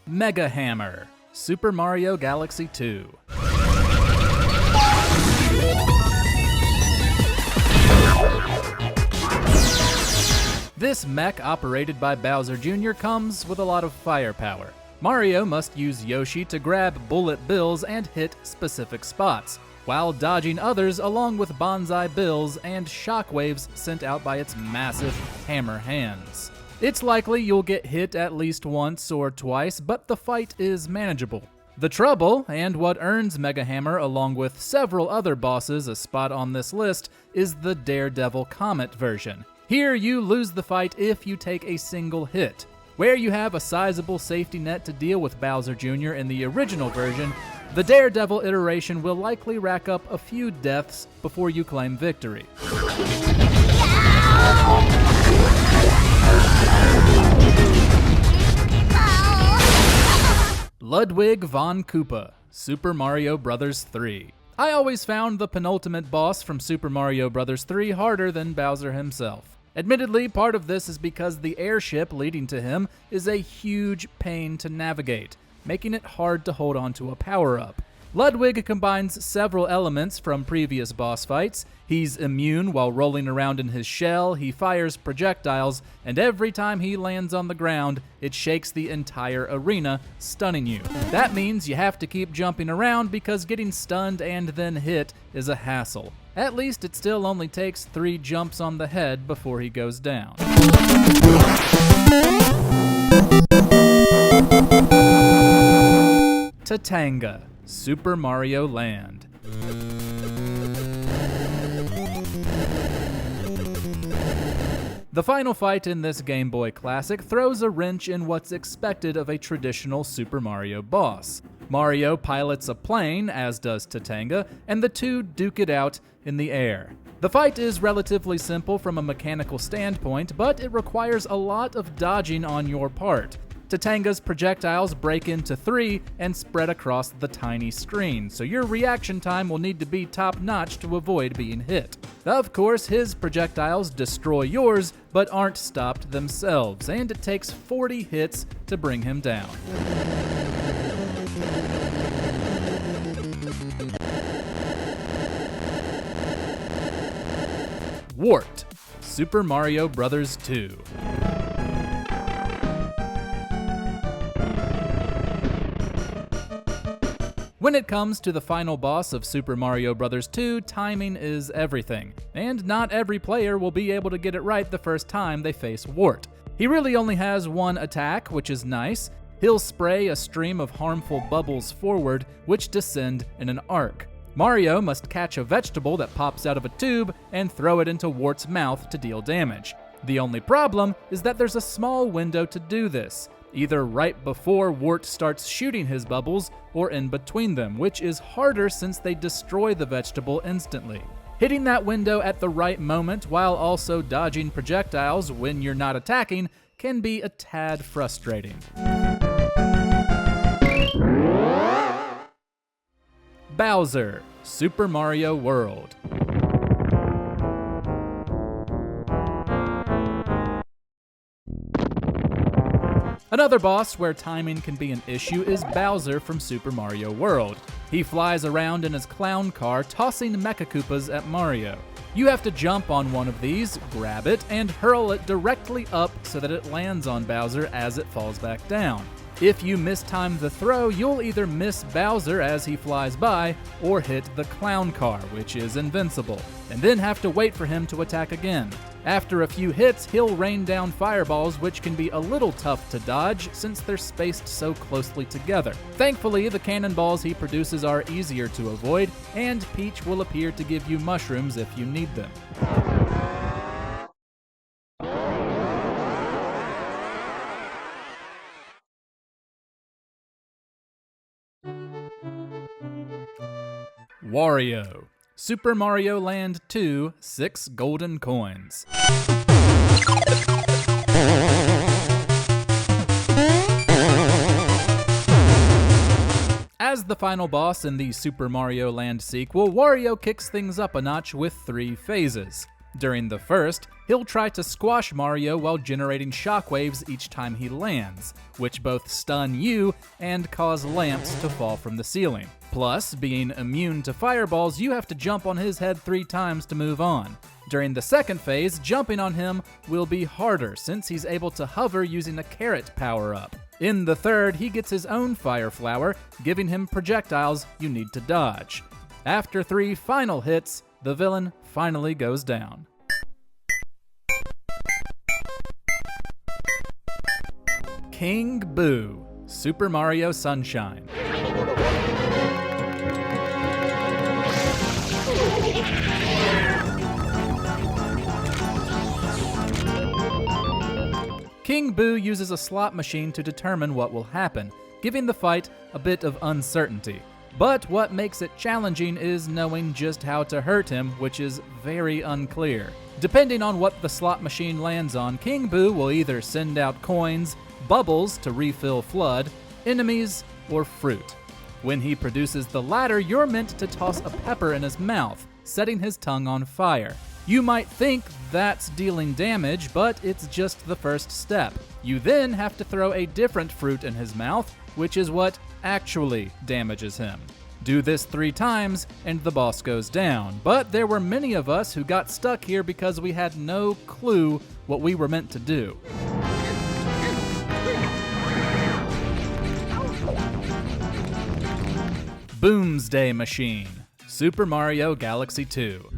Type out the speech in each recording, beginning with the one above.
Mega Hammer, Super Mario Galaxy 2. This mech operated by Bowser Jr. comes with a lot of firepower. Mario must use Yoshi to grab bullet bills and hit specific spots, while dodging others along with bonsai bills and shockwaves sent out by its massive hammer hands. It's likely you'll get hit at least once or twice, but the fight is manageable. The trouble, and what earns Mega Hammer along with several other bosses a spot on this list, is the Daredevil Comet version. Here you lose the fight if you take a single hit. Where you have a sizable safety net to deal with Bowser Jr. in the original version, the Daredevil iteration will likely rack up a few deaths before you claim victory. Ludwig von Koopa, Super Mario Bros. 3. I always found the penultimate boss from Super Mario Bros. 3 harder than Bowser himself. Admittedly, part of this is because the airship leading to him is a huge pain to navigate, making it hard to hold on to a power-up. Ludwig combines several elements from previous boss fights. He's immune while rolling around in his shell, he fires projectiles, and every time he lands on the ground, it shakes the entire arena, stunning you. That means you have to keep jumping around because getting stunned and then hit is a hassle. At least it still only takes 3 jumps on the head before he goes down. Tatanga, Super Mario Land. The final fight in this Game Boy Classic throws a wrench in what's expected of a traditional Super Mario boss. Mario pilots a plane, as does Tatanga, and the two duke it out in the air. The fight is relatively simple from a mechanical standpoint, but it requires a lot of dodging on your part. Tatanga's projectiles break into 3 and spread across the tiny screen, so your reaction time will need to be top-notch to avoid being hit. Of course, his projectiles destroy yours, but aren't stopped themselves, and it takes 40 hits to bring him down. Wart, Super Mario Bros. 2. When it comes to the final boss of Super Mario Bros. 2, timing is everything, and not every player will be able to get it right the first time they face Wart. He really only has one attack, which is nice. He'll spray a stream of harmful bubbles forward, which descend in an arc. Mario must catch a vegetable that pops out of a tube and throw it into Wart's mouth to deal damage. The only problem is that there's a small window to do this, either right before Wart starts shooting his bubbles or in between them, which is harder since they destroy the vegetable instantly. Hitting that window at the right moment while also dodging projectiles when you're not attacking can be a tad frustrating. Bowser, Super Mario World. Another boss where timing can be an issue is Bowser from Super Mario World. He flies around in his clown car, tossing Mecha Koopas at Mario. You have to jump on one of these, grab it, and hurl it directly up so that it lands on Bowser as it falls back down. If you mistime the throw, you'll either miss Bowser as he flies by, or hit the clown car, which is invincible, and then have to wait for him to attack again. After a few hits, he'll rain down fireballs, which can be a little tough to dodge since they're spaced so closely together. Thankfully, the cannonballs he produces are easier to avoid, and Peach will appear to give you mushrooms if you need them. Wario, Super Mario Land 2, 6 golden coins. As the final boss in the Super Mario Land sequel, Wario kicks things up a notch with 3 phases. During the first, He'll try to squash Mario while generating shockwaves each time he lands, which both stun you and cause lamps to fall from the ceiling. Plus, being immune to fireballs, you have to jump on his head 3 times to move on. During the second phase, jumping on him will be harder since he's able to hover using a carrot power-up. In the third, he gets his own fire flower, giving him projectiles you need to dodge. After 3 final hits, the villain finally goes down. King Boo, Super Mario Sunshine. King Boo uses a slot machine to determine what will happen, giving the fight a bit of uncertainty. But what makes it challenging is knowing just how to hurt him, which is very unclear. Depending on what the slot machine lands on, King Boo will either send out coins, bubbles to refill flood, enemies, or fruit. When he produces the latter, you're meant to toss a pepper in his mouth, setting his tongue on fire. You might think that's dealing damage, but it's just the first step. You then have to throw a different fruit in his mouth, which is what actually damages him. Do this 3 times, and the boss goes down. But there were many of us who got stuck here because we had no clue what we were meant to do. Boomsday Machine, Super Mario Galaxy 2.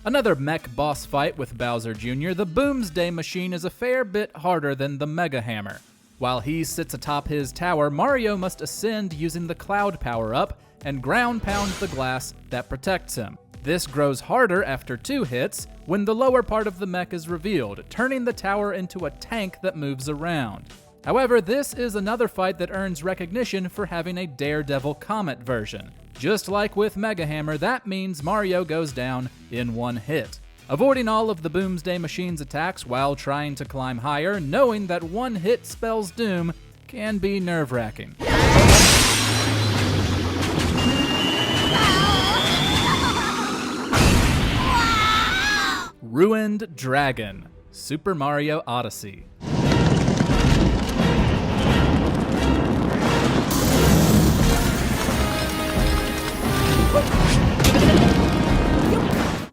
Another mech boss fight with Bowser Jr., the Boomsday Machine is a fair bit harder than the Mega Hammer. While he sits atop his tower, Mario must ascend using the Cloud power-up and ground pound the glass that protects him. This grows harder after 2 hits when the lower part of the mech is revealed, turning the tower into a tank that moves around. However, this is another fight that earns recognition for having a Daredevil Comet version. Just like with Mega Hammer, that means Mario goes down in 1 hit. Avoiding all of the Boomsday Machine's attacks while trying to climb higher, knowing that 1 hit spells doom, can be nerve-wracking. Ruined Dragon, Super Mario Odyssey.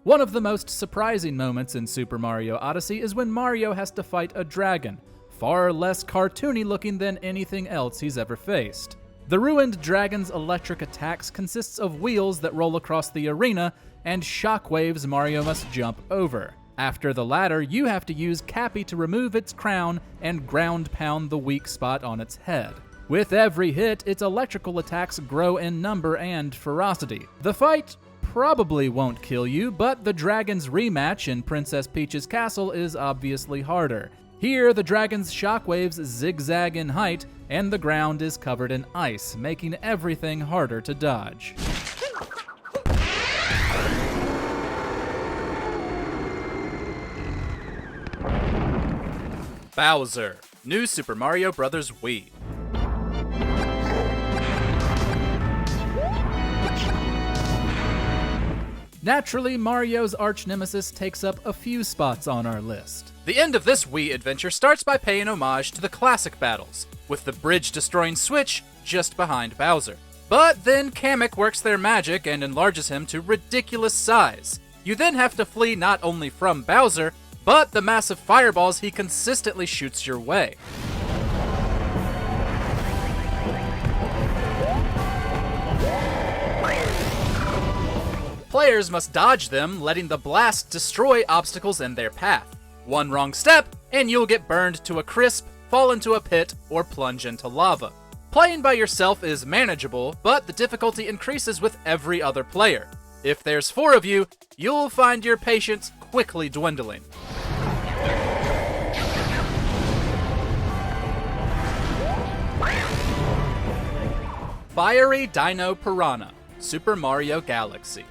One of the most surprising moments in Super Mario Odyssey is when Mario has to fight a dragon, far less cartoony looking than anything else he's ever faced. The Ruined Dragon's electric attacks consists of wheels that roll across the arena and shockwaves Mario must jump over. After the latter, you have to use Cappy to remove its crown and ground pound the weak spot on its head. With every hit, its electrical attacks grow in number and ferocity. The fight probably won't kill you, but the dragon's rematch in Princess Peach's castle is obviously harder. Here, the dragon's shockwaves zigzag in height, and the ground is covered in ice, making everything harder to dodge. Bowser, New Super Mario Bros. Wii. Naturally, Mario's arch-nemesis takes up a few spots on our list. The end of this Wii adventure starts by paying homage to the classic battles, with the bridge-destroying Switch just behind Bowser. But then Kamek works their magic and enlarges him to ridiculous size. You then have to flee not only from Bowser, but the massive fireballs he consistently shoots your way. Players must dodge them, letting the blast destroy obstacles in their path. One wrong step, and you'll get burned to a crisp, fall into a pit, or plunge into lava. Playing by yourself is manageable, but the difficulty increases with every other player. If there's 4 of you, you'll find your patience quickly dwindling. Fiery Dino Piranha, Super Mario Galaxy.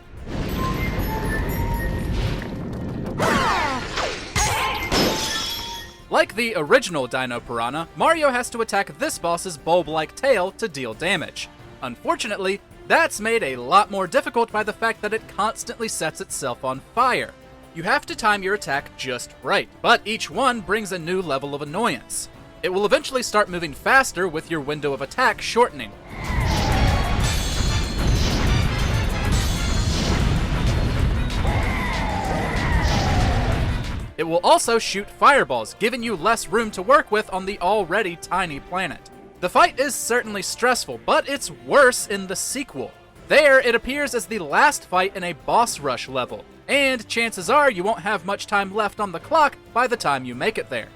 Like the original Dino Piranha, Mario has to attack this boss's bulb-like tail to deal damage. Unfortunately, That's made a lot more difficult by the fact that it constantly sets itself on fire. You have to time your attack just right, but each one brings a new level of annoyance. It will eventually start moving faster with your window of attack shortening. It will also shoot fireballs, giving you less room to work with on the already tiny planet. The fight is certainly stressful, but it's worse in the sequel. There, it appears as the last fight in a boss rush level, and chances are you won't have much time left on the clock by the time you make it there.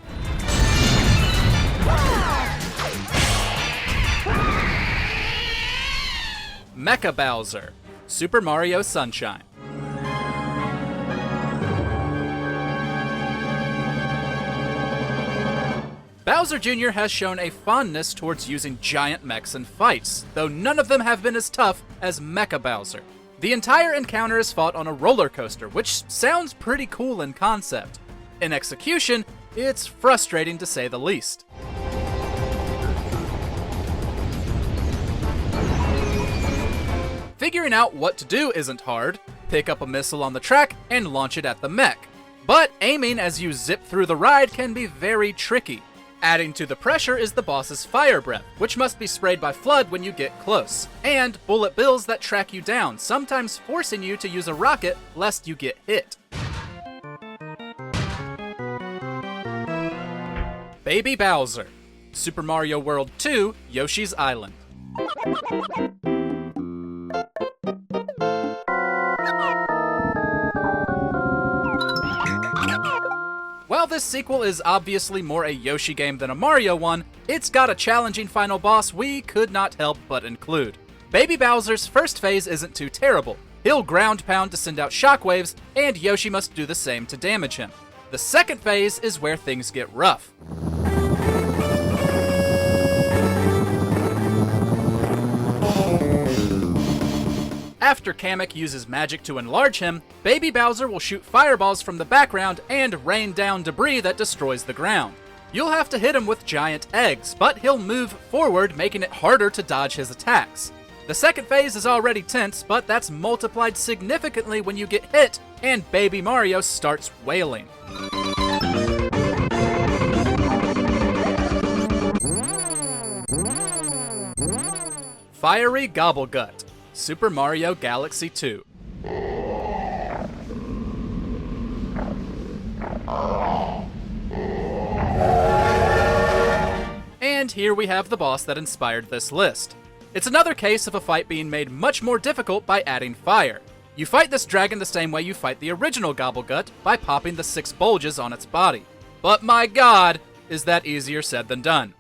Mecha Bowser, Super Mario Sunshine. Bowser Jr. has shown a fondness towards using giant mechs in fights, though none of them have been as tough as Mecha Bowser. The entire encounter is fought on a roller coaster, which sounds pretty cool in concept. In execution, it's frustrating to say the least. Figuring out what to do isn't hard. Pick up a missile on the track and launch it at the mech. But aiming as you zip through the ride can be very tricky. Adding to the pressure is the boss's fire breath, which must be sprayed by FLUDD when you get close, and bullet bills that track you down, sometimes forcing you to use a rocket lest you get hit. Baby Bowser, Super Mario World 2, Yoshi's Island. While this sequel is obviously more a Yoshi game than a Mario one, it's got a challenging final boss we could not help but include. Baby Bowser's first phase isn't too terrible. He'll ground pound to send out shockwaves, and Yoshi must do the same to damage him. The second phase is where things get rough. After Kamek uses magic to enlarge him, Baby Bowser will shoot fireballs from the background and rain down debris that destroys the ground. You'll have to hit him with giant eggs, but he'll move forward, making it harder to dodge his attacks. The second phase is already tense, but that's multiplied significantly when you get hit and Baby Mario starts wailing. Fiery Gobblegut, Super Mario Galaxy 2. And here we have the boss that inspired this list. It's another case of a fight being made much more difficult by adding fire. You fight this dragon the same way you fight the original Gobblegut, by popping the 6 bulges on its body. But my god, is that easier said than done.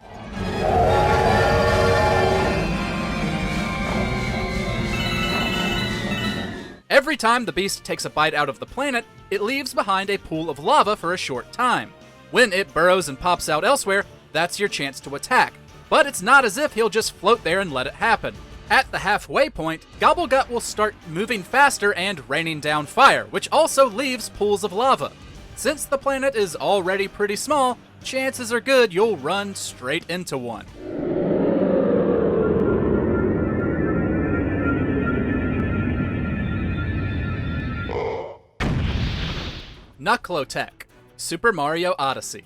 Every time the beast takes a bite out of the planet, it leaves behind a pool of lava for a short time. When it burrows and pops out elsewhere, that's your chance to attack. But it's not as if he'll just float there and let it happen. At the halfway point, Gobblegut will start moving faster and raining down fire, which also leaves pools of lava. Since the planet is already pretty small, chances are good you'll run straight into one. Knucklotech, Super Mario Odyssey.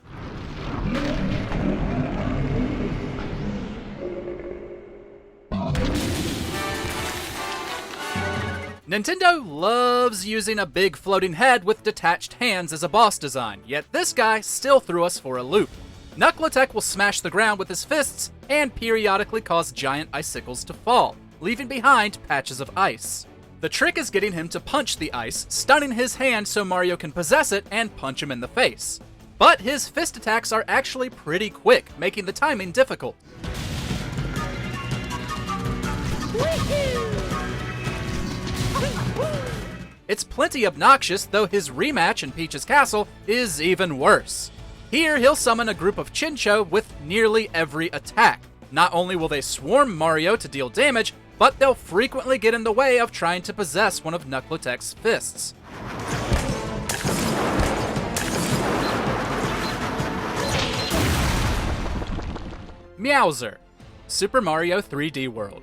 Nintendo loves using a big floating head with detached hands as a boss design, yet this guy still threw us for a loop. Knucklotech will smash the ground with his fists and periodically cause giant icicles to fall, leaving behind patches of ice. The trick is getting him to punch the ice, stunning his hand so Mario can possess it and punch him in the face. But his fist attacks are actually pretty quick, making the timing difficult. It's plenty obnoxious, though his rematch in Peach's Castle is even worse. Here, he'll summon a group of Chincho with nearly every attack. Not only will they swarm Mario to deal damage, but they'll frequently get in the way of trying to possess one of Knucklotech's fists. Meowser, Super Mario 3D World.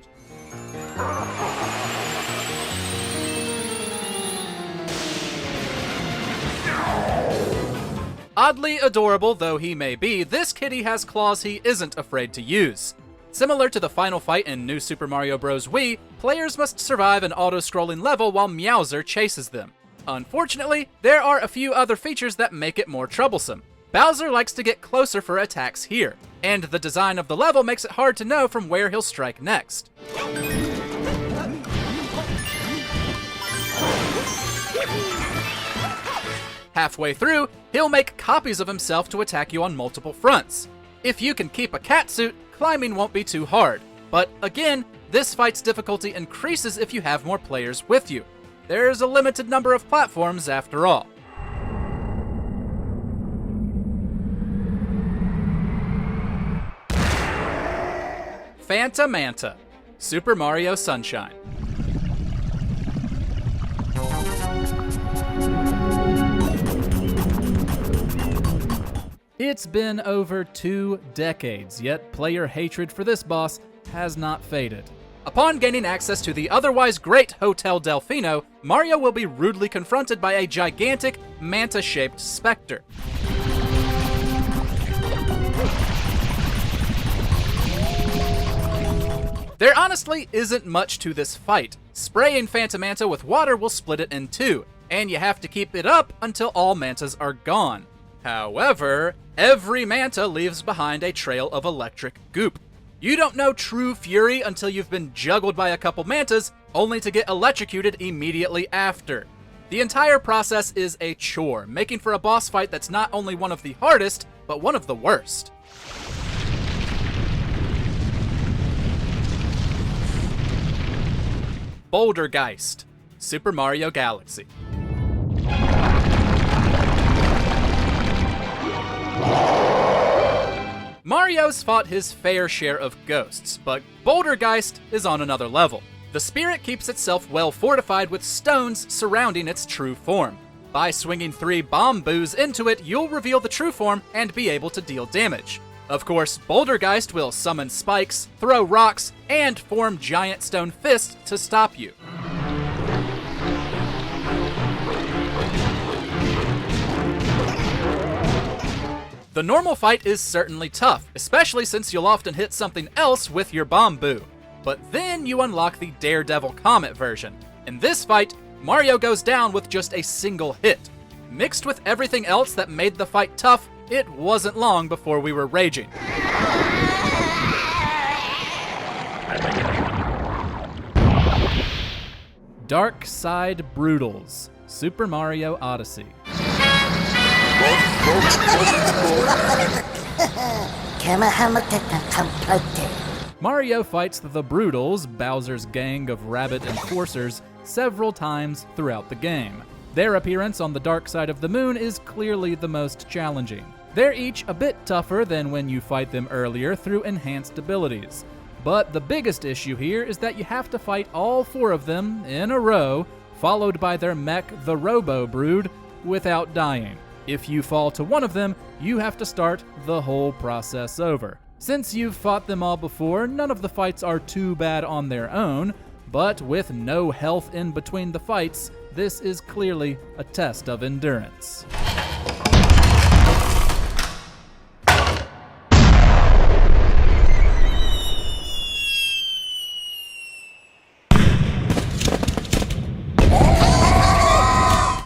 Oddly adorable though he may be, this kitty has claws he isn't afraid to use. Similar to the final fight in New Super Mario Bros. Wii, players must survive an auto-scrolling level while Meowser chases them. Unfortunately, there are a few other features that make it more troublesome. Bowser likes to get closer for attacks here, and the design of the level makes it hard to know from where he'll strike next. Halfway through, he'll make copies of himself to attack you on multiple fronts. If you can keep a catsuit, climbing won't be too hard. But again, this fight's difficulty increases if you have more players with you. There's a limited number of platforms after all. Phantamanta, Super Mario Sunshine. It's been over 2 decades, yet player hatred for this boss has not faded. Upon gaining access to the otherwise great Hotel Delfino, Mario will be rudely confronted by a gigantic, manta-shaped specter. There honestly isn't much to this fight. Spraying Phantamanta with water will split it in two, and you have to keep it up until all mantas are gone. However, every manta leaves behind a trail of electric goop. You don't know true fury until you've been juggled by a couple mantas, only to get electrocuted immediately after. The entire process is a chore, making for a boss fight that's not only one of the hardest, but one of the worst. Bouldergeist, Super Mario Galaxy. Mario's fought his fair share of ghosts, but Bouldergeist is on another level. The spirit keeps itself well fortified with stones surrounding its true form. By swinging 3 bomb-boos into it, you'll reveal the true form and be able to deal damage. Of course, Bouldergeist will summon spikes, throw rocks, and form giant stone fists to stop you. The normal fight is certainly tough, especially since you'll often hit something else with your bomb-boo. But then you unlock the Daredevil Comet version. In this fight, Mario goes down with just a single hit. Mixed with everything else that made the fight tough, it wasn't long before we were raging. Dark Side Broodals, Super Mario Odyssey. Mario fights the Broodals, Bowser's gang of rabbit enforcers, several times throughout the game. Their appearance on the dark side of the moon is clearly the most challenging. They're each a bit tougher than when you fight them earlier through enhanced abilities. But the biggest issue here is that you have to fight all 4 of them in a row, followed by their mech, the Robo Brood, without dying. If you fall to one of them, you have to start the whole process over. Since you've fought them all before, none of the fights are too bad on their own, but with no health in between the fights, this is clearly a test of endurance.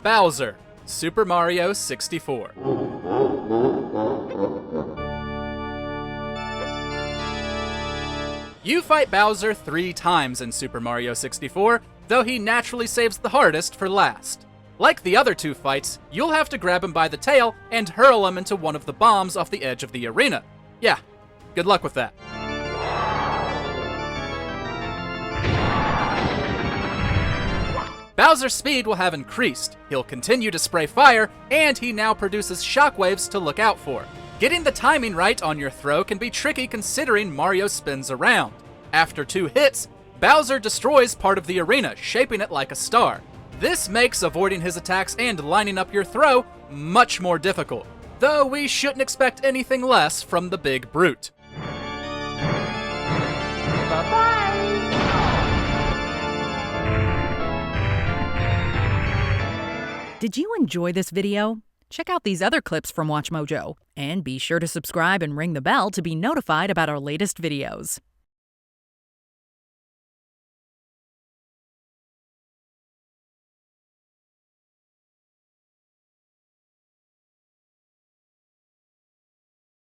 Bowser, Super Mario 64. You fight Bowser 3 times in Super Mario 64, though he naturally saves the hardest for last. Like the other 2 fights, you'll have to grab him by the tail and hurl him into one of the bombs off the edge of the arena. Yeah, good luck with that. Bowser's speed will have increased, he'll continue to spray fire, and he now produces shockwaves to look out for. Getting the timing right on your throw can be tricky considering Mario spins around. After 2 hits, Bowser destroys part of the arena, shaping it like a star. This makes avoiding his attacks and lining up your throw much more difficult, though we shouldn't expect anything less from the big brute. Bye-bye! Did you enjoy this video? Check out these other clips from WatchMojo, and be sure to subscribe and ring the bell to be notified about our latest videos.